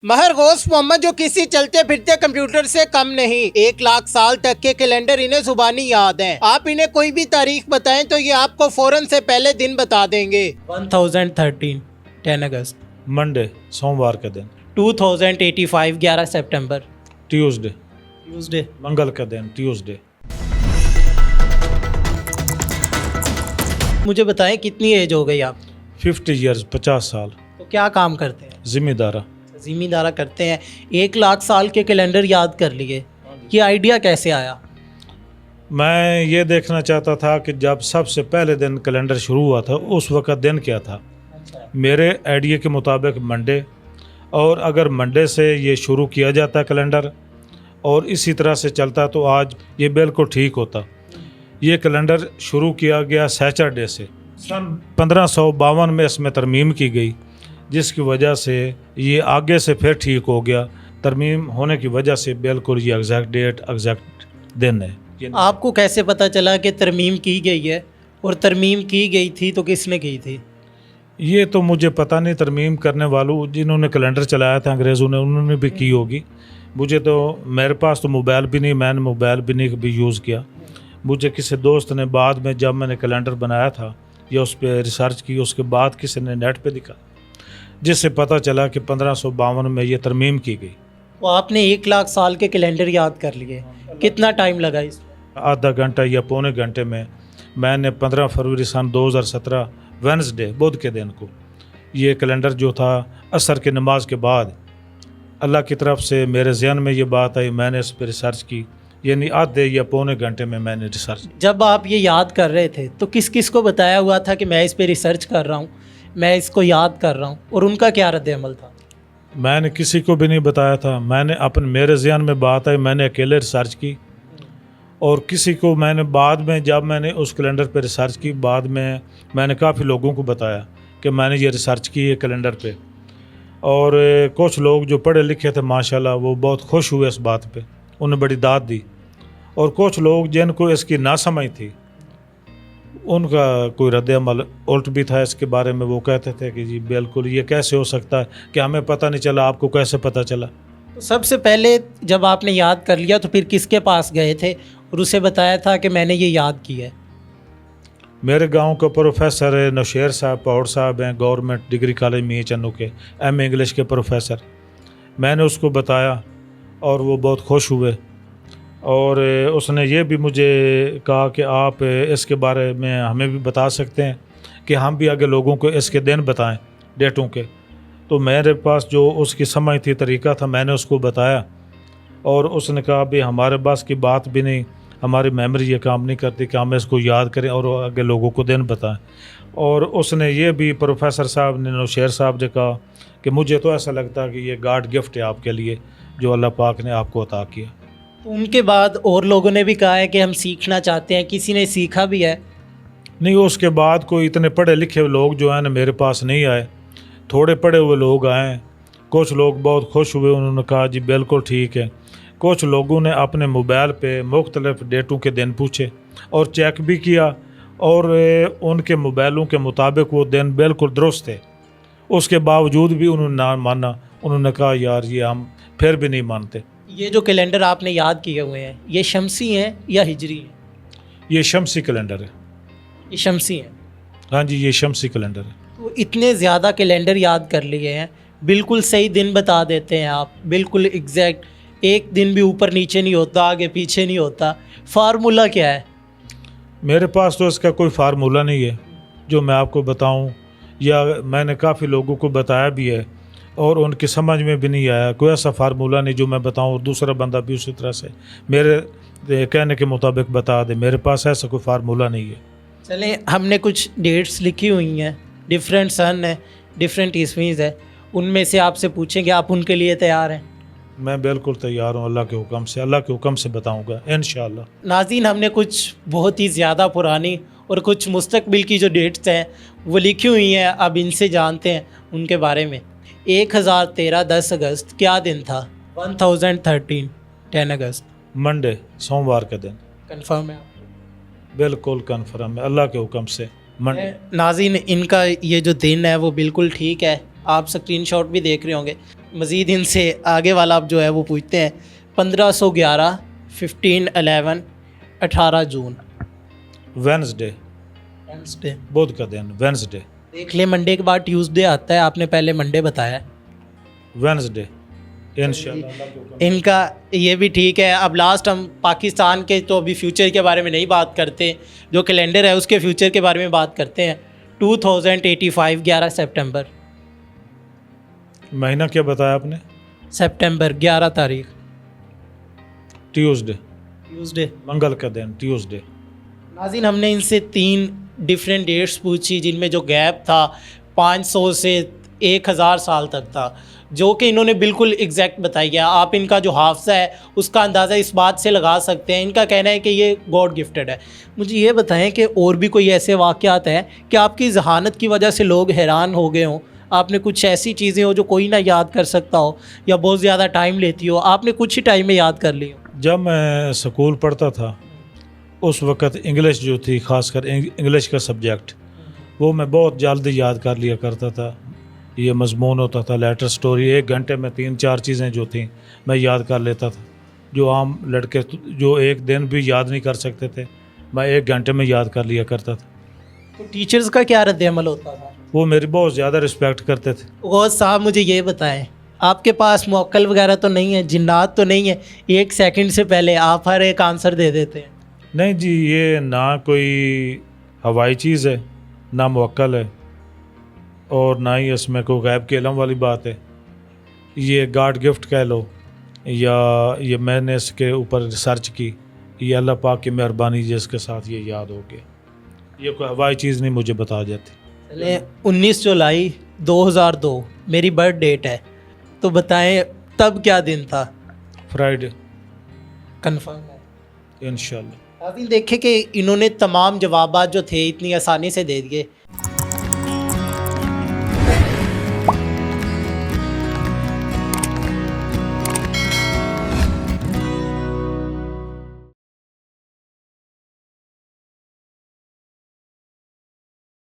مہر غوث محمد جو کسی چلتے پھرتے کمپیوٹر سے کم نہیں، 1,00,000 سال تک کے کیلنڈر انہیں زبانی یاد ہیں۔ آپ انہیں کوئی بھی تاریخ بتائیں تو یہ آپ کو فوراً سے پہلے دن بتا دیں گے۔ 1013 10 اگست، منڈے سوموار کا دن، 2085 11 سپٹمبر، ٹیوزڈے منگل کا دن، ٹیوزڈے۔ مجھے بتائیں کتنی ایج ہو گئی آپ؟ 50 ایئرز، 50 سال۔ تو کیا کام کرتے ہیں؟ ذمہ دارہ۔ ذمہ دارہ کرتے ہیں۔ 1,00,000 سال کے کیلنڈر یاد کر لیے، یہ آئیڈیا کیسے آیا؟ میں یہ دیکھنا چاہتا تھا کہ جب سب سے پہلے دن کیلنڈر شروع ہوا تھا اس وقت دن کیا تھا۔ میرے آئیڈیا کے مطابق منڈے، اور اگر منڈے سے یہ شروع کیا جاتا کیلنڈر اور اسی طرح سے چلتا تو آج یہ بالکل ٹھیک ہوتا۔ یہ کیلنڈر شروع کیا گیا سیچرڈے سے، سن 1552 میں اس میں ترمیم کی گئی، جس کی وجہ سے یہ آگے سے پھر ٹھیک ہو گیا۔ ترمیم ہونے کی وجہ سے بالکل یہ ایگزیکٹ ڈیٹ، ایگزیکٹ دن ہے۔ آپ کو کیسے پتہ چلا کہ ترمیم کی گئی ہے، اور ترمیم کی گئی تھی تو کس نے کی تھی؟ یہ تو مجھے پتہ نہیں، ترمیم کرنے والوں جنہوں نے کیلنڈر چلایا تھا انگریزوں نے، انہوں نے بھی کی ہوگی۔ مجھے تو، میرے پاس تو موبائل بھی نہیں، میں نے موبائل بھی نہیں کبھی یوز کیا۔ مجھے کسی دوست نے بعد میں، جب میں نے کیلنڈر بنایا تھا یا اس پہ ریسرچ کی، اس کے بعد کسی نے نیٹ پہ دکھا، جس سے پتہ چلا کہ 1552 میں یہ ترمیم کی گئی۔ تو آپ نے 1,00,000 سال کے کیلنڈر یاد کر لیے، کتنا ٹائم لگا اس میں؟ آدھا گھنٹہ یا پونے گھنٹے میں نے 15 فروری سن 2017 وینسڈے، بدھ کے دن کو، یہ کیلنڈر جو تھا عصر کی نماز کے بعد، اللہ کی طرف سے میرے ذہن میں یہ بات آئی، میں نے اس پہ ریسرچ کی، یعنی آدھے یا پونے گھنٹے میں نے ریسرچ کی۔ جب آپ یہ یاد کر رہے تھے تو کس کس کو بتایا ہوا تھا کہ میں اس پہ ریسرچ کر رہا ہوں، میں اس کو یاد کر رہا ہوں، اور ان کا کیا رد عمل تھا؟ میں نے کسی کو بھی نہیں بتایا تھا، میں نے میرے ذہن میں بات آئی، میں نے اکیلے ریسرچ کی، اور کسی کو میں نے بعد میں، جب میں نے اس کیلنڈر پہ ریسرچ کی، بعد میں نے کافی لوگوں کو بتایا کہ میں نے یہ ریسرچ کی ہے کیلنڈر پہ، اور کچھ لوگ جو پڑھے لکھے تھے ماشاءاللہ وہ بہت خوش ہوئے اس بات پہ، انہوں نے بڑی داد دی، اور کچھ لوگ جن کو اس کی نہ سمجھ تھی ان کا کوئی رد عمل الٹ بھی تھا اس کے بارے میں۔ وہ کہتے تھے کہ جی بالکل یہ کیسے ہو سکتا ہے کہ ہمیں پتہ نہیں چلا، آپ کو کیسے پتہ چلا؟ تو سب سے پہلے جب آپ نے یاد کر لیا تو پھر کس کے پاس گئے تھے اور اسے بتایا تھا کہ میں نے یہ یاد کیا ہے؟ میرے گاؤں کا پروفیسر نوشیر صاحب پاؤڑ صاحب ہیں، گورنمنٹ ڈگری کالج میں چنو کے ایم اے انگلش کے پروفیسر، میں نے اس کو بتایا اور وہ بہت خوش ہوئے، اور اس نے یہ بھی مجھے کہا کہ آپ اس کے بارے میں ہمیں بھی بتا سکتے ہیں کہ ہم بھی آگے لوگوں کو اس کے دن بتائیں، ڈیٹوں کے۔ تو میرے پاس جو اس کی سمجھ تھی، طریقہ تھا، میں نے اس کو بتایا، اور اس نے کہا بھی ہمارے پاس کی بات بھی نہیں، ہماری میموری یہ کام نہیں کرتی کہ ہم اس کو یاد کریں اور آگے لوگوں کو دن بتائیں۔ اور اس نے یہ بھی، پروفیسر صاحب نے، نوشیر صاحب نے کہا کہ مجھے تو ایسا لگتا ہے کہ یہ گاڈ گفٹ ہے آپ کے لیے جو اللہ پاک نے آپ کو عطا کیا۔ ان کے بعد اور لوگوں نے بھی کہا ہے کہ ہم سیکھنا چاہتے ہیں، کسی نے سیکھا بھی ہے؟ نہیں، اس کے بعد کوئی اتنے پڑھے لکھے لوگ جو ہیں نا میرے پاس نہیں آئے، تھوڑے پڑھے ہوئے لوگ آئے، کچھ لوگ بہت خوش ہوئے، انہوں نے کہا جی بالکل ٹھیک ہے۔ کچھ لوگوں نے اپنے موبائل پہ مختلف ڈیٹوں کے دن پوچھے اور چیک بھی کیا، اور ان کے موبائلوں کے مطابق وہ دن بالکل درست تھے، اس کے باوجود بھی انہوں نے نہ مانا، انہوں نے کہا یار یہ ہم پھر بھی نہیں مانتے۔ یہ جو کیلنڈر آپ نے یاد کیے ہوئے ہیں یہ شمسی ہیں یا ہجری ہیں؟ یہ شمسی کیلنڈر ہے۔ یہ شمسی ہیں؟ ہاں جی، یہ شمسی کیلنڈر ہے۔ تو اتنے زیادہ کیلنڈر یاد کر لیے ہیں، بالکل صحیح دن بتا دیتے ہیں آپ، بالکل ایگزیکٹ، ایک دن بھی اوپر نیچے نہیں ہوتا، آگے پیچھے نہیں ہوتا، فارمولہ کیا ہے؟ میرے پاس تو اس کا کوئی فارمولہ نہیں ہے جو میں آپ کو بتاؤں، یا میں نے کافی لوگوں کو بتایا بھی ہے اور ان کی سمجھ میں بھی نہیں آیا، کوئی ایسا فارمولہ نہیں جو میں بتاؤں اور دوسرا بندہ بھی اسی طرح سے میرے کہنے کے مطابق بتا دے۔ میرے پاس ایسا کوئی فارمولہ نہیں ہے۔ چلیں، ہم نے کچھ ڈیٹس لکھی ہوئی ہیں، ڈفرینٹ سن ہے، ڈفرینٹ عیسویز ہے، ان میں سے آپ سے پوچھیں کہ آپ ان کے لیے تیار ہیں؟ میں بالکل تیار ہوں، اللہ کے حکم سے، اللہ کے حکم سے بتاؤں گا انشاءاللہ۔ ناظرین، ہم نے کچھ بہت ہی زیادہ پرانی اور کچھ مستقبل کی جو ڈیٹس ہیں وہ لکھی ہوئی ہیں، اب ان سے جانتے ہیں ان کے بارے میں۔ 1013 10 اگست کیا دن تھا؟ 1013 10 اگست، منڈے سوموار کا دن۔ کنفرم ہے؟ بالکل کنفرم ہے، اللہ کے حکم سے منڈے۔ ناظرین، ان کا یہ جو دن ہے وہ بالکل ٹھیک ہے، آپ اسکرین شاٹ بھی دیکھ رہے ہوں گے۔ مزید ان سے آگے والا اب جو ہے وہ پوچھتے ہیں. 1511 1511 18 جون. Wednesday, Wednesday. بدھ کا دن، وینسڈے. دیکھ لیں منڈے کے بعد ٹیوزڈے آتا ہے, آپ نے پہلے منڈے بتایا. وینسڈے انشاءاللہ. ان کا یہ بھی ٹھیک ہے. اب لاسٹ ہم پاکستان کے تو ابھی فیوچر کے بارے میں نہیں بات کرتے, جو کیلنڈر ہے اس کے فیوچر کے بارے میں بات کرتے ہیں. 2085 11 سپٹمبر. مہینہ کیا بتایا آپ نے؟ سپٹمبر 11 تاریخ. Tuesday, Tuesday. منگل کا دن، ٹیوزڈے. ناظرین ہم نے ان سے 3 ڈیفرنٹ ڈیٹس پوچھی جن میں جو گیپ تھا 500 سے 1000 سال تک تھا, جو کہ انہوں نے بالکل ایگزیکٹ بتائی ہے. آپ ان کا جو حافظہ ہے اس کا اندازہ اس بات سے لگا سکتے ہیں. ان کا کہنا ہے کہ یہ گاڈ گفٹڈ ہے. مجھے یہ بتائیں کہ اور بھی کوئی ایسے واقعات ہیں کہ آپ کی ذہانت کی وجہ سے لوگ حیران ہو گئے ہوں, آپ نے کچھ ایسی چیزیں ہو جو کوئی نہ یاد کر سکتا ہو, یا بہت زیادہ ٹائم لیتی ہو, آپ نے کچھ ہی ٹائم میں یاد کر لی ہو؟ جب میں اسکول پڑھتا تھا اس وقت انگلش جو تھی, خاص کر انگلش کا سبجیکٹ, وہ میں بہت جلدی یاد کر لیا کرتا تھا. یہ مضمون ہوتا تھا لیٹر سٹوری, 1 گھنٹے میں 3-4 چیزیں جو تھیں میں یاد کر لیتا تھا. جو عام لڑکے جو 1 دن بھی یاد نہیں کر سکتے تھے, میں 1 گھنٹے میں یاد کر لیا کرتا تھا. تو ٹیچرز کا کیا رد عمل ہوتا تھا؟ وہ میری بہت زیادہ رسپیکٹ کرتے تھے. غوث صاحب مجھے یہ بتائیں, آپ کے پاس موکل وغیرہ تو نہیں ہے, جنات تو نہیں ہے 1 سیکنڈ سے پہلے آپ ہر ایک آنسر دے دیتے ہیں؟ نہیں جی, یہ نہ کوئی ہوائی چیز ہے, نہ موکل ہے, اور نہ ہی اس میں کوئی غیب کے علم والی بات ہے. یہ گاڈ گفٹ کہہ لو, یا یہ میں نے اس کے اوپر ریسرچ کی, یہ اللہ پاک کی مہربانی جس کے ساتھ یہ یاد ہو گیا. یہ کوئی ہوائی چیز نہیں مجھے بتا جاتی. چلیں 19 جولائی 2002 میری برتھ ڈیٹ ہے, تو بتائیں تب کیا دن تھا؟ فرائیڈے. کنفرم ہے انشاءاللہ. ابھی دیکھیں کہ انہوں نے تمام جوابات جو تھے اتنی آسانی سے دے دیے.